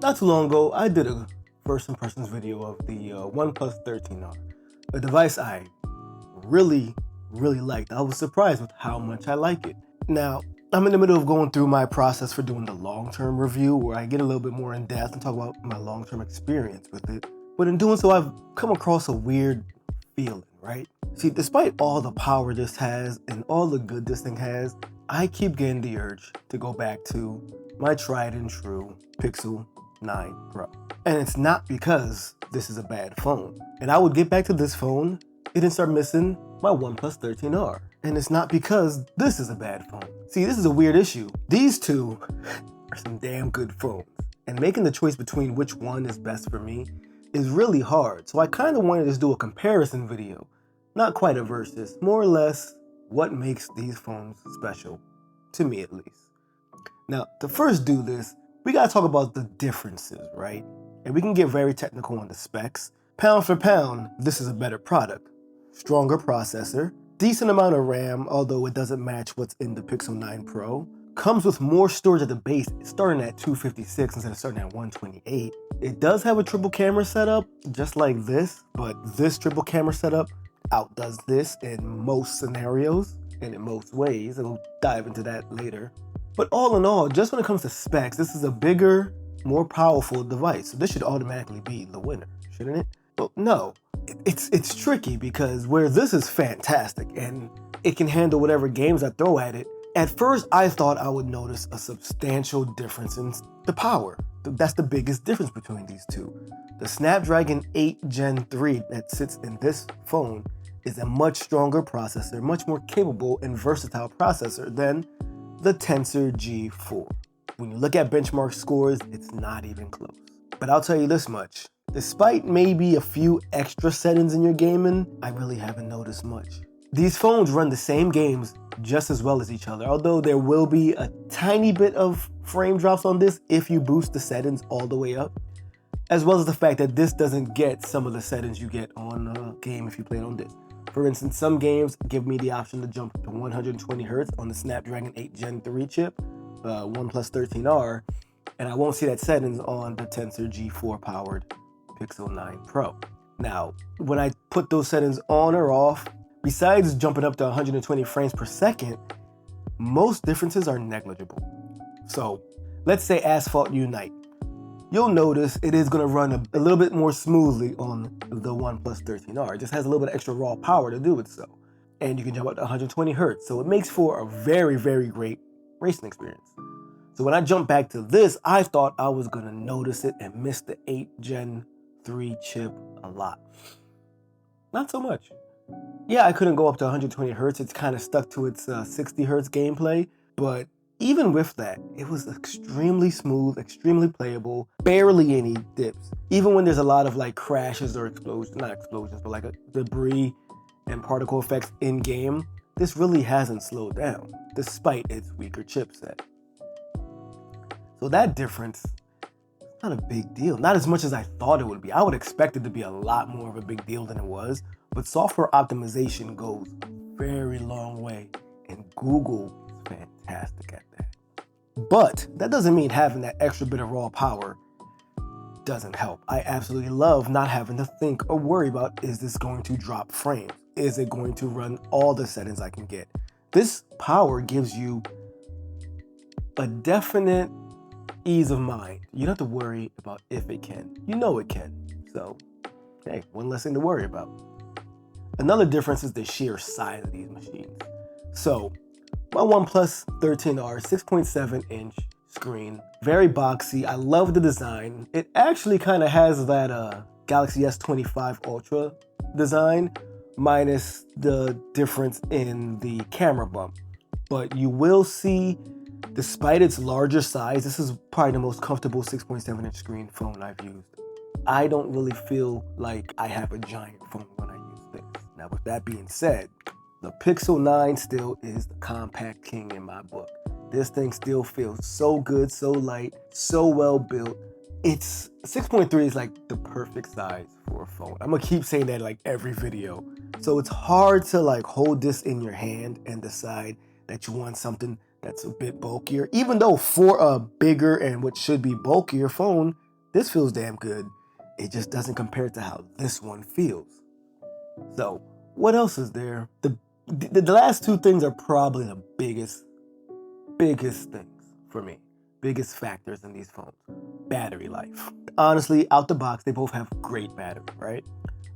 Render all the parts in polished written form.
Not too long ago, I did a first impressions video of the OnePlus 13r, a device I really liked. I was surprised with how much I like it. Now, I'm in the middle of going through my process for doing the long-term review where I get a little bit more in depth and talk about my long-term experience with it. But in doing so, I've come across a weird feeling, right? See, despite all the power this has and all the good this thing has, I keep getting the urge to go back to my tried and true Pixel 9 Pro. And it's not because this is a bad phone. And I would get back to this phone, it didn't start missing my OnePlus 13r. And it's not because this is a bad phone. See, this is a weird issue. These two are some damn good phones. And making the choice between which one is best for me is really hard. So I kind of wanted to just do a comparison video. Not quite a versus, more or less what makes these phones special, to me at least. Now, to first do this, we gotta talk about the differences, right? And we can get very technical on the specs. Pound for pound, this is a better product. Stronger processor, decent amount of RAM, although it doesn't match what's in the Pixel 9 Pro. Comes with more storage at the base, starting at 256 instead of starting at 128. It does have a triple camera setup, just like this, but this triple camera setup outdoes this in most scenarios and in most ways, and we'll dive into that later. But all in all, just when it comes to specs, this is a bigger, more powerful device. So this should automatically be the winner, shouldn't it? But no, it's tricky because where this is fantastic and it can handle whatever games I throw at it, at first I thought I would notice a substantial difference in the power. That's the biggest difference between these two. The Snapdragon 8 Gen 3 that sits in this phone is a much stronger processor, much more capable and versatile processor than the Tensor G4. When you look at benchmark scores, it's not even close. But I'll tell you this much, despite maybe a few extra settings in your gaming, I really haven't noticed much. These phones run the same games just as well as each other, although there will be a tiny bit of frame drops on this if you boost the settings all the way up, as well as the fact that this doesn't get some of the settings you get on a game if you play it on this. For instance, some games give me the option to jump to 120 Hz on the Snapdragon 8 Gen 3 chip, OnePlus 13r, and I won't see that settings on the Tensor G4 powered Pixel 9 Pro. Now, when I put those settings on or off, besides jumping up to 120 frames per second, most differences are negligible. So let's say Asphalt Unite. You'll notice it is going to run a little bit more smoothly on the OnePlus 13r. It just has a little bit extra raw power to do it so. And you can jump up to 120 Hz. So it makes for a very great racing experience. So when I jumped back to this, I thought I was going to notice it and miss the 8 Gen 3 chip a lot. Not so much. Yeah, I couldn't go up to 120 Hz. It's kind of stuck to its 60 Hz gameplay. But even with that, it was extremely smooth, extremely playable, barely any dips. Even when there's a lot of like crashes or explosions, not explosions, but like debris and particle effects in game, this really hasn't slowed down, despite its weaker chipset. So that difference is not a big deal. Not as much as I thought it would be. I would expect it to be a lot more of a big deal than it was, but software optimization goes a very long way, and Google is fantastic at that. But that doesn't mean having that extra bit of raw power doesn't help. I absolutely love not having to think or worry about, is this going to drop frames? Is it going to run all the settings I can get? This power gives you a definite ease of mind. You don't have to worry about if it can. You know it can. So, hey, one less thing to worry about. Another difference is the sheer size of these machines. So, my OnePlus 13r 6.7-inch screen, very boxy. I love the design. It actually kind of has that Galaxy S25 Ultra design, minus the difference in the camera bump. But you will see, despite its larger size, this is probably the most comfortable 6.7-inch screen phone I've used. I don't really feel like I have a giant phone when I use this. Now, with that being said, the Pixel 9 still is the compact king in my book. This thing still feels so good, so light, so well built. It's 6.3 is like the perfect size for a phone. I'm gonna keep saying that like every video. So it's hard to like hold this in your hand and decide that you want something that's a bit bulkier, even though for a bigger and what should be bulkier phone, this feels damn good. It just doesn't compare to how this one feels. So what else is there? The last two things are probably the biggest things for me. Biggest factors in these phones. Battery life. Honestly, out the box, they both have great battery, right?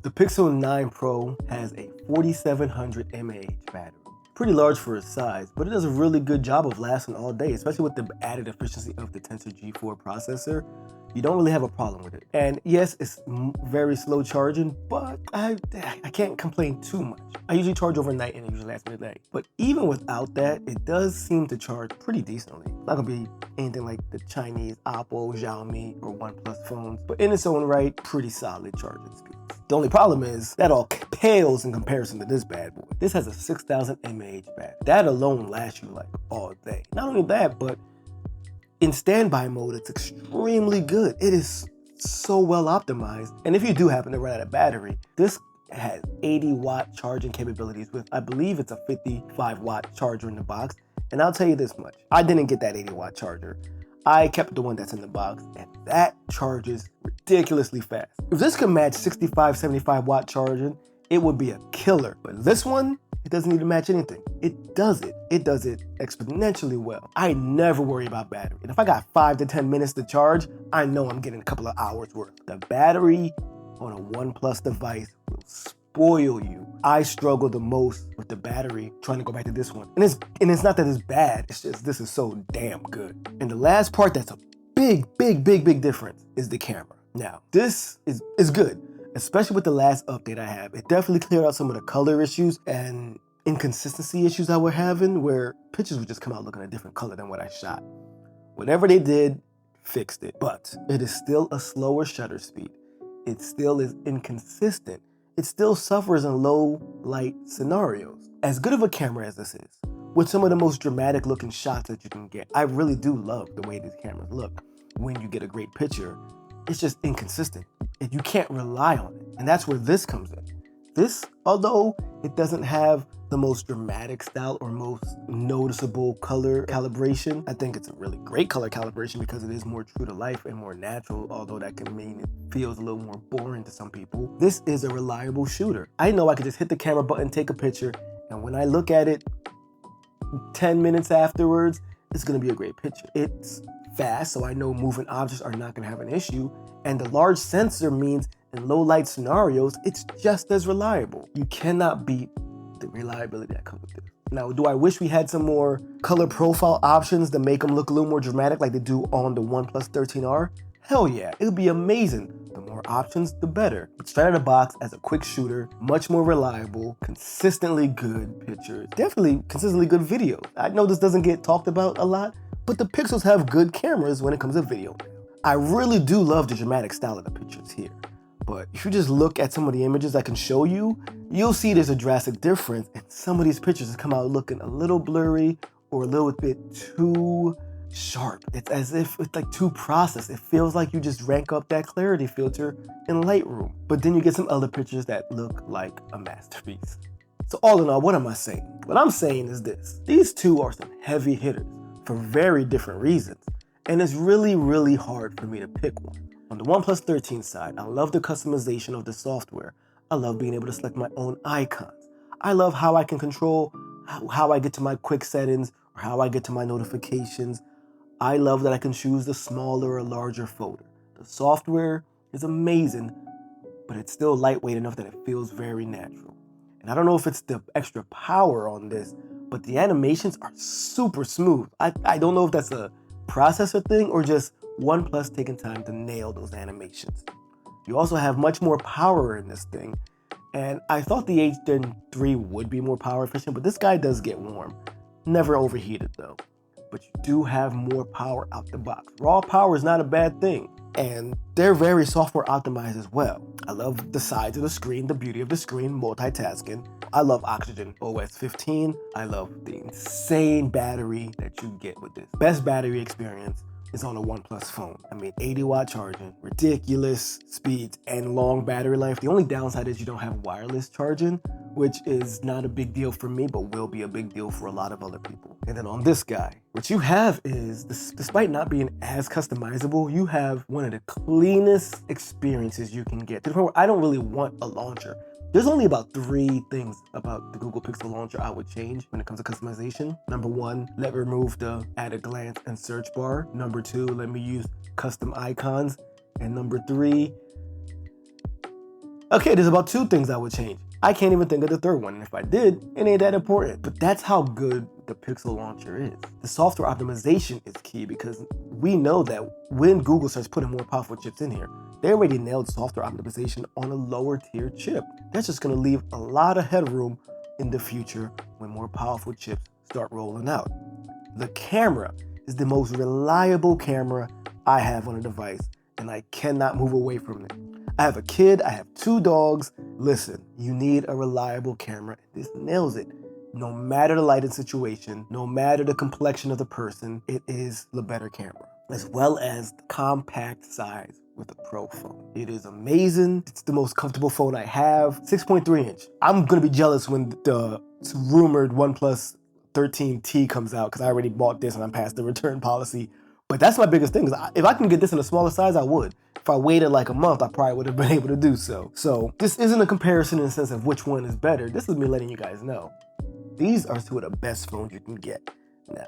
The Pixel 9 Pro has a 4700 mAh battery. Pretty large for its size, but it does a really good job of lasting all day, especially with the added efficiency of the Tensor G4 processor. You don't really have a problem with it. And yes, it's very slow charging, but I can't complain too much. I usually charge overnight and it usually lasts me a day. But even without that, it does seem to charge pretty decently. It's not gonna be anything like the Chinese Oppo, Xiaomi, or OnePlus phones, but in its own right, pretty solid charging speeds. The only problem is that all pales in comparison to this bad boy. This has a 6000 mAh battery. That alone lasts you like all day. Not only that, but in standby mode, it's extremely good. It is so well optimized. And if you do happen to run out of battery, this has 80-watt charging capabilities with, I believe it's a 55-watt charger in the box. And I'll tell you this much, I didn't get that 80-watt charger. I kept the one that's in the box, and that charges ridiculously fast. If this could match 65, 75-watt charging, it would be a killer. But this one, it doesn't need to match anything. It does it. It does it exponentially well. I never worry about battery. And if I got 5 to 10 minutes to charge, I know I'm getting a couple of hours worth. The battery on a OnePlus device will spoil you. I struggle the most with the battery trying to go back to this one. And it's not that it's bad, it's just this is so damn good. And the last part that's a big difference is the camera. Now, this is good, especially with the last update I have. It definitely cleared out some of the color issues and inconsistency issues I was having where pictures would just come out looking a different color than what I shot. Whatever they did, fixed it. But it is still a slower shutter speed. It still is inconsistent. It still suffers in low light scenarios. As good of a camera as this is, with some of the most dramatic looking shots that you can get, I really do love the way these cameras look. When you get a great picture, it's just inconsistent. You can't rely on it. And that's where this comes in. This, although it doesn't have the most dramatic style or most noticeable color calibration, I think it's a really great color calibration because it is more true to life and more natural, although that can mean it feels a little more boring to some people. This is a reliable shooter. I know I could just hit the camera button, take a picture, and when I look at it 10 minutes afterwards, it's gonna be a great picture. It's fast, so I know moving objects are not gonna have an issue, and the large sensor means in low light scenarios, it's just as reliable. You cannot beat the reliability that comes with it. Now, do I wish we had some more color profile options to make them look a little more dramatic like they do on the OnePlus 13r? Hell yeah, it would be amazing. The more options, the better. But straight out of the box as a quick shooter, much more reliable, consistently good pictures, definitely consistently good video. I know this doesn't get talked about a lot, but the Pixels have good cameras when it comes to video. I really do love the dramatic style of the pictures here. But if you just look at some of the images I can show you, you'll see there's a drastic difference. And some of these pictures have come out looking a little blurry or a little bit too sharp. It's as if it's like too processed. It feels like you just rank up that clarity filter in Lightroom. But then you get some other pictures that look like a masterpiece. So all in all, what am I saying? What I'm saying is this. These two are some heavy hitters for very different reasons. And it's really hard for me to pick one. On the OnePlus 13 side, I love the customization of the software. I love being able to select my own icons. I love how I can control how I get to my quick settings or how I get to my notifications. I love that I can choose the smaller or larger folder. The software is amazing, but it's still lightweight enough that it feels very natural. And I don't know if it's the extra power on this, but the animations are super smooth. I don't know if that's a processor thing or just OnePlus taking time to nail those animations. You also have much more power in this thing, and I thought the H-Gen 3 would be more power efficient, but this guy does get warm. Never overheated though. But you do have more power out the box. Raw power is not a bad thing, and they're very software optimized as well. I love the size of the screen, the beauty of the screen, multitasking. I love Oxygen OS 15. I love the insane battery that you get with this. Best battery experience. is on a OnePlus phone. I mean, 80-watt charging, ridiculous speeds, and long battery life. The only downside is you don't have wireless charging, which is not a big deal for me, but will be a big deal for a lot of other people. And then on this guy, what you have is, despite not being as customizable, you have one of the cleanest experiences you can get. To the point where I don't really want a launcher. There's only about 3 things about the Google Pixel launcher I would change when it comes to customization. Number 1, let me remove the at a glance and search bar. Number 2, let me use custom icons. And number 3, okay, there's about 2 things I would change. I can't even think of the third one, and if I did, it ain't that important. But that's how good the Pixel launcher is. The software optimization is key because we know that when Google starts putting more powerful chips in here, they already nailed software optimization on a lower tier chip. That's just gonna leave a lot of headroom in the future when more powerful chips start rolling out. The camera is the most reliable camera I have on a device, and I cannot move away from it. I have a kid, I have 2 dogs. Listen, you need a reliable camera. This nails it. No matter the lighting situation, no matter the complexion of the person, it is the better camera, as well as the compact size with the Pro phone. It is amazing. It's the most comfortable phone I have. 6.3 inch. I'm gonna be jealous when the rumored OnePlus 13T comes out because I already bought this and I'm past the return policy. But that's my biggest thing. If I can get this in a smaller size, I would. If I waited like a month, I probably would have been able to do so. So this isn't a comparison in the sense of which one is better. This is me letting you guys know. These are 2 of the best phones you can get. Now,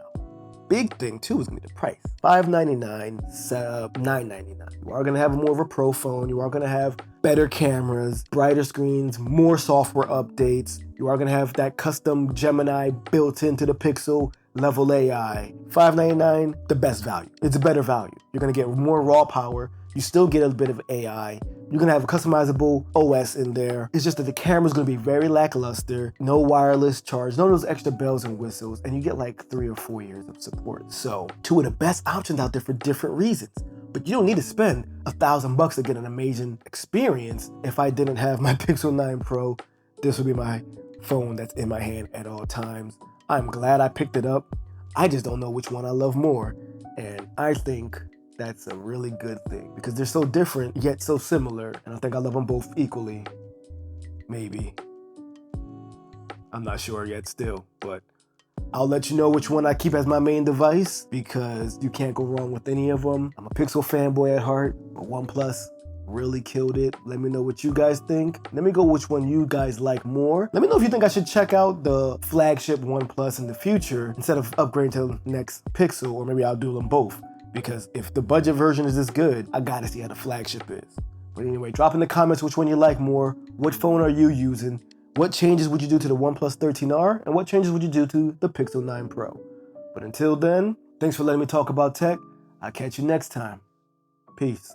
big thing too is gonna be the price. $599, $999. You are gonna have more of a Pro phone. You are gonna have better cameras, brighter screens, more software updates. You are gonna have that custom Gemini built into the Pixel level AI. $599, the best value. It's a better value. You're gonna get more raw power. You still get a bit of AI. You're gonna have a customizable OS in there. It's just that the camera's gonna be very lackluster, no wireless charge, none of those extra bells and whistles, and you get like 3 or 4 years of support. So 2 of the best options out there for different reasons. But you don't need to spend $1,000 to get an amazing experience. If I didn't have my Pixel 9 Pro, this would be my phone that's in my hand at all times. I'm glad I picked it up. I just don't know which one I love more. And I think that's a really good thing because they're so different yet so similar. And I think I love them both equally. Maybe. I'm not sure yet still, but I'll let you know which one I keep as my main device because you can't go wrong with any of them. I'm a Pixel fanboy at heart, but OnePlus really killed it. Let me know what you guys think. Let me go which one you guys like more. Let me know if you think I should check out the flagship OnePlus in the future instead of upgrading to the next Pixel, or maybe I'll do them both. Because if the budget version is this good, I gotta see how the flagship is. But anyway, drop in the comments which one you like more. What phone are you using? What changes would you do to the OnePlus 13R? And what changes would you do to the Pixel 9 Pro? But until then, thanks for letting me talk about tech. I'll catch you next time. Peace.